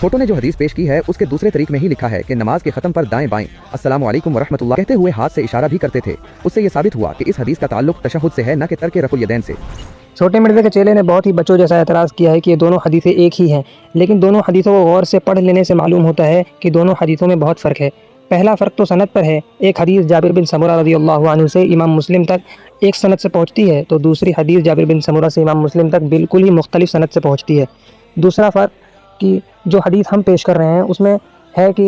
छोटो ने जो हदीस पेश की है उसके दूसरे तरीक में ही लिखा है कि नमाज के खत्म पर दाएं बाएं अस्सलामु अलैकुम व रहमतुल्लाह कहते हुए हाथ से इशारा भी करते थे। उससे ये साबित हुआ कि इस हदीस का ताल्लुक तशहुद से है, न कि तर्क रफ़ुल यदैन से। छोटे मिर्ज़ा के चेले ने बहुत ही बच्चों जैसा एतराज़ किया है कि ये दोनों हदीसें एक ही हैं, लेकिन दोनों हदीसों को गौर से पढ़ लेने से मालूम होता है कि दोनों हदीसों में बहुत फ़र्क है। पहला फ़र्क तो सनद पर है। एक हदीस जाबिर बिन समूरा रज़ियल्लाहु अन्हु से इमाम मुस्लिम तक एक सनद से पहुँचती है, तो दूसरी हदीस जाबिर बिन समूरा से इमाम मुस्लिम तक बिल्कुल ही मुख्तलिफ सनद से पहुँचती है। दूसरा फ़र्क कि जो हदीस हम पेश कर रहे हैं उसमें है कि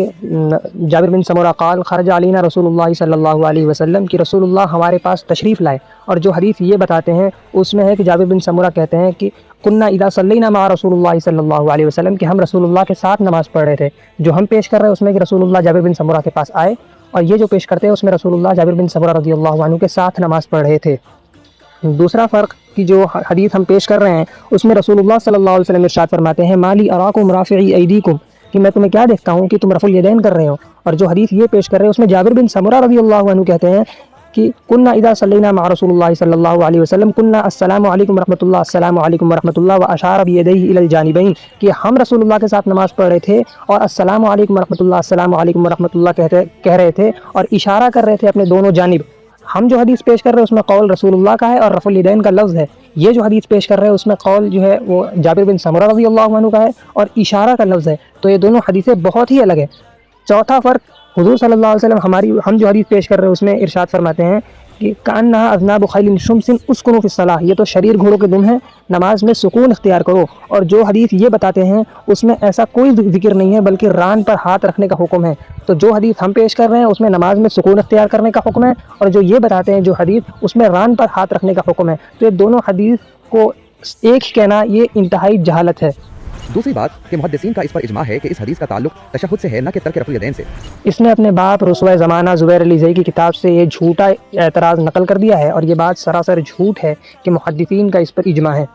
जाबिर बिन समूरा क़ाल खरज अलीना रसूलुल्लाह सल्लल्लाहु अलैहि वसल्लम कि रसूलुल्लाह हमारे पास तशरीफ़ लाए, और जो हदीस ये बताते हैं उसमें है कि जाबिर बिन समूरा कहते हैं कि कुन्ना इदा सल्लैना मा रसूलुल्लाह सल्लल्लाहु अलैहि वसल्लम कि हम रसूलुल्लाह के साथ नमाज़ पढ़ रहे थे। जो हम पेश कर रहे हैं उसमें कि रसूलुल्लाह जाबिर बिन समूरा के पास आए, और ये जो पेश करते हैं उसमें रसूलुल्लाह जाबिर बिन समूरा रज़ियल्लाहु अन्हु के साथ नमाज़ पढ़ रहे थे। दूसरा फ़र्क कि जो हदीस हम पेश कर रहे हैं उसमें रसूलुल्लाह सल्लल्लाहु अलैहि वसल्लम इरशाद फरमाते हैं माली अराकुम राफ़िई ऐदीकुम कि मैं तुम्हें क्या देखता हूँ कि तुम रफ़ुल यदैन कर रहे हो। और जो हदीस ये पेश कर रहे हैं उसमें जाबिर बिन समूरा रज़ियल्लाहु अन्हु कहते हैं कि कुन्ना इदा सल्लैना मा रसूलुल्लाह सल्लल्लाहु अलैहि वसल्लम कुन्ना अस्सलामु अलैकुम रहमतुल्लाह अस्सलामु अलैकुम रहमतुल्लाह व अशारा बियदैहि इलल जानिबैन कि हम रसूलुल्लाह के साथ नमाज़ पढ़ रहे थे और अस्सलामु अलैकुम रहमतुल्लाह अस्सलामु अलैकुम रहमतुल्लाह कह रहे थे और इशारा कर रहे थे अपने दोनों जानिब। हम जो हदीस पेश कर रहे हैं उसमें कौल रसूलुल्लाह का है और रफ़ुल यदैन का लफ्ज़ है। ये जो हदीस पेश कर रहे हैं उसमें कौल जो है वो जाबिर बिन समूरा रज़ियल्लाहु अन्हु का है और इशारा का लफ्ज़ है। तो ये दोनों हदीसें बहुत ही अलग है। चौथा फ़र्क हुज़ूर सल्लल्लाहु अलैहि वसल्लम हम जो हदीस पेश कर रहे हैं उसमें इरशाद फरमाते हैं कि कान्ना अज़नाबु ख़ैलिन शुम्सिन उस्कुनु फ़िस्सलाह, ये तो शरीर घोड़ों के दुम है, नमाज में सुकून इख्तियार करो। और जो हदीस ये बताते हैं उसमें ऐसा कोई जिक्र नहीं है बल्कि रान पर हाथ रखने का हुक्म है। तो जो हदीस हम पेश कर रहे हैं उसमें नमाज में सुकून इख्तियार करने का हुक्म है, और जो ये बताते हैं जो हदीस उसमें रान पर हाथ रखने का हुक्म है। तो ये दोनों हदीस को एक ही कहना ये इंतहाई जहालत है। दूसरी बात कि मुहद्दिसीन का इस पर इजमा है कि इस हदीस का ताल्लुक तशहुद से है, न कि तर्क रफ़ुल यदैन से। इसने अपने बाप रुस्वा ज़माना ज़ुबैर अली ज़ई की किताब से ये झूठा एतराज़ नकल कर दिया है, और ये बात सरासर झूठ है कि मुहद्दिसीन का इस पर इजमा है।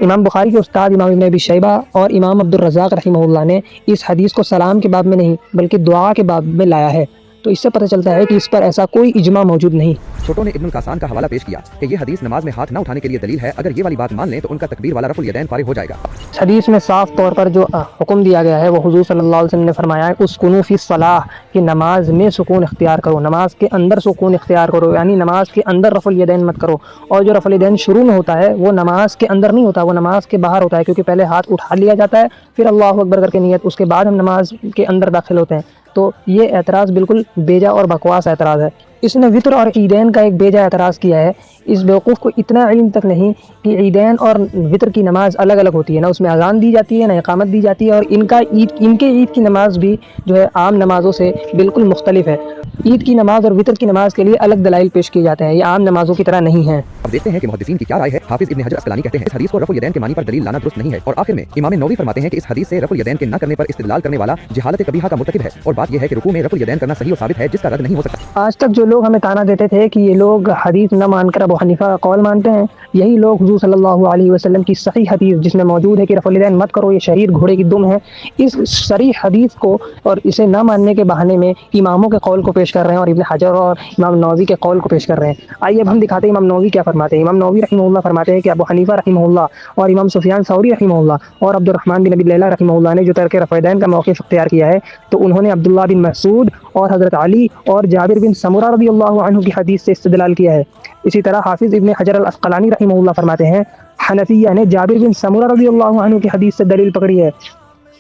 इमाम बुखारी के उस्ताद इमाम इब्न अबी शैबा और इमाम अब्दुर रज़्ज़ाक़ रहमहुल्लाह ने इस हदीस को सलाम के बाब में नहीं बल्कि दुआ के बाब में लाया है। तो इससे पता चलता है कि इस पर ऐसा कोई इजमा मौजूद नहीं। छोटो ने इब्नुल कासान का हवाला पेश किया कि ये हदीस नमाज में हाथ न उठाने के लिए दलील है। अगर ये वाली बात मान लें तो उनका तकबीर वाला रफ़ुल यदैन फारिग हो जाएगा। हदीस में साफ तौर पर जो हुक्म दिया गया है वो हुज़ूर सल्लल्लाहु अलैहि वसल्लम ने फरमाया है उस्कुनू फ़ी सलाह कि नमाज में सुकून इख्तियार करो, नमाज के अंदर सुकून इख्तियार करो, यानी नमाज के अंदर रफ़ुल यदैन मत करो। और जो रफ़ुल यदैन शुरू में होता है वो नमाज के अंदर नहीं होता, वो नमाज के बाहर होता है, क्योंकि पहले हाथ उठा लिया जाता है फिर अल्लाहु अकबर करके नियत, उसके बाद हम नमाज के अंदर दाखिल होते हैं। तो ये एतराज़ बिल्कुल बेजा और बकवास एतराज़ है। इसने वितर और ईदैन का एक बेजा एतराज़ किया है। इस बेवकूफ़ को इतना इल्म तक नहीं कि ईदैन और वितर की नमाज अलग अलग होती है, ना उसमें अज़ान दी जाती है ना इक़ामत दी जाती है, और इनके ईद की नमाज भी जो है आम नमाज़ों से बिल्कुल मुख्तलिफ है। ईद की नमाज और वितर की नमाज के लिए अलग दलाइल पेश किए जाते हैं, ये आम नमाजों की तरह नहीं है। अब देखते हैं कि मुहद्दिसीन की क्या राय है। हाफिज़ इब्न हजर अस्क़लानी कहते हैं इस हदीस को रफ़ुल यदैन के मानी पर दलील लाना दुरुस्त नहीं है। और आखिर में इमाम नववी फरमाते हैं कि इस हदीस से रफ़ुल यदैन के न करने पर इस्तिदलाल करने वाला जहालत कबीहा का मुर्तकिब है, और बात यह है कि रुकू में रफ़ुल यदैन करना सही और साबित है, जिसका रद्द नहीं हो सकता। आज तक जो लोग हमें ताना देते थे कि ये लोग हदीस न मानकर अबू हनीफा का कौल मानते हैं, यही लोग हुज़ूर सल्लल्लाहु अलैहि वसल्लम की सही हदीस जिसमें मौजूद है कि रफ़ुल यदैन मत करो, ये शरीर घोड़े की दुम है, इस सही हदीस को और इसे न मानने के बहाने में इमामों के कौल को पेश कर रहे हैं और इब्न हजर और इमाम नववी के कौल को पेश कर रहे हैं। आइए अब हम दिखाते हैं इमाम नववी क्या फरमाते हैं। इमाम नववी रहमहुल्लाह फरमाते हैं कि अबू हनीफा रहमहुल्लाह और इमाम सुफियान सौरी रहमहुल्लाह और अब्दुर्रहमान बिन अबी लैला रहमहुल्लाह ने जो तर्क रफ़ुल यदैन का मौक़िफ़ इख्तियार किया है, तो उन्होंने अब्दुल्लाह बिन मसूद और हज़रत अली और जाबिर बिन समूरा रज़ियल्लाहु अन्हु की हदीस से इस्तिदलाल किया है। इसी तरह हाफिज़ इब्न हजर अल-अस्क़लानी रहमहुल्लाह फरमाते हैं हनफिया ने जाबिर बिन समूरा रज़ियल्लाहु अन्हु की हदीस से दलील पकड़ी है।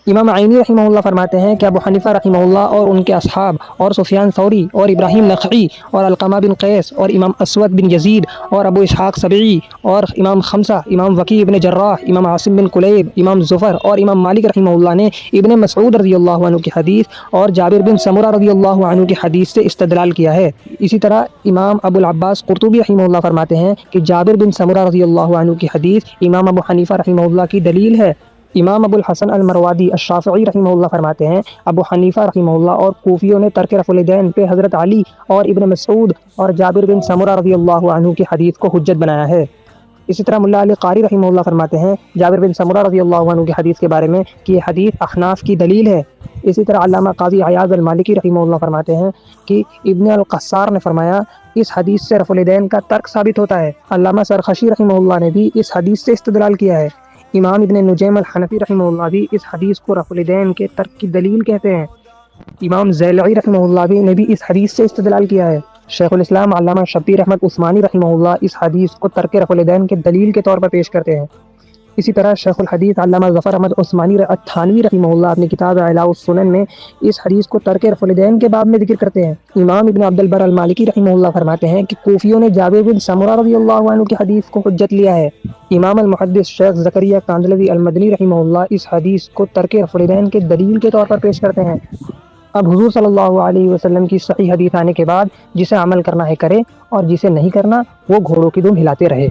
इमाम आइनी रहमहुल्लाह फरमाते हैं कि अबू हनीफा रहमहुल्लाह और उनके असहाब और सुफियान सौरी और इब्राहिम नख़ई और अलक़मा बिन क़ैस और इमाम असवद बिन यजीद और अबू इसहाक़ सबई और इमाम खमसा, इमाम वकी इब्न जर्राह, इमाम आसिम बिन कुलैब, इमाम ज़ुफ़र और इमाम मालिक रहमहुल्लाह ने इब्न मसूद रज़ियल्लाहु अन्हु की हदीस और जाबिर बिन समूरा रज़ियल्लाहु अन्हु की हदीस से इस्तदलाल किया है। इसी तरह इमाम अबुल अब्बास क़ुरतुबी रहमहुल्लाह फरमाते हैं कि जाबिर बिन समूरा रज़ियल्लाहु अन्हु की हदीस इमाम अबू हनीफा रहमहुल्लाह की दलील है। इमाम अबुल हसन अल मरवादी अश-शाफ़िई रहमहुल्लाह फरमाते हैं अबू हनीफा रहमहुल्लाह और कूफियों ने तर्क रफ़ुल यदैन पे हज़रत अली और इब्न मसूद और जाबिर बिन समूरा रज़ियल्लाहु अन्हु की हदीस को हुज्जत बनाया है। इसी तरह मुल्ला अली क़ारी रहमहुल्लाह फरमाते हैं जाबिर बिन समूरा रज़ियल्लाहु अन्हु की हदीस के बारे में कि ये हदीस अहनाफ की दलील है। इसी तरह अल्लामा क़ाज़ी अयाज़ अल मालिकी रहमहुल्लाह फरमाते हैं कि इब्न अल क़स्सार ने फरमाया इस हदीस से रफ़ुल यदैन का तर्क साबित होता है। अल्लामा सरख़शी रहमहुल्लाह ने भी इस हदीस से इस्तदलाल किया है। امام ابن نجیم الحنفی رحمہ اللہ بھی اس حدیث کو رفع الیدین کے ترک کی دلیل کہتے ہیں۔ امام زیلعی رحمہ اللہ بھی نے بھی اس حدیث سے استدلال کیا ہے۔ شیخ الاسلام علامہ شبیر احمد عثمانی رحمہ اللہ اس حدیث کو ترک رفع الیدین کے دلیل کے طور پر پیش کرتے ہیں۔ اسی طرح شیخ الحدیث علامہ ظفر احمد عثمانی تھانوی رحمہ اللہ اپنی کتاب اعلاء السنن میں اس حدیث کو ترک رفع الیدین کے باب میں ذکر کرتے ہیں۔ امام ابن عبد البر المالکی رحمہ اللہ فرماتے ہیں کہ کوفیوں نے جابر بن سمرہ رضی اللہ عنہ کی حدیث کو حجت لیا ہے۔ امام المحدث شیخ زکریا کاندلوی المدنی رحمہ اللہ اس حدیث کو ترک رفع الیدین کے دلیل کے طور پر پیش کرتے ہیں۔ اب حضور صلی اللہ علیہ وسلم کی صحیح حدیث آنے کے بعد جسے عمل کرنا ہے کرے، اور جسے نہیں کرنا وہ گھوڑوں کی دم ہلاتے رہے۔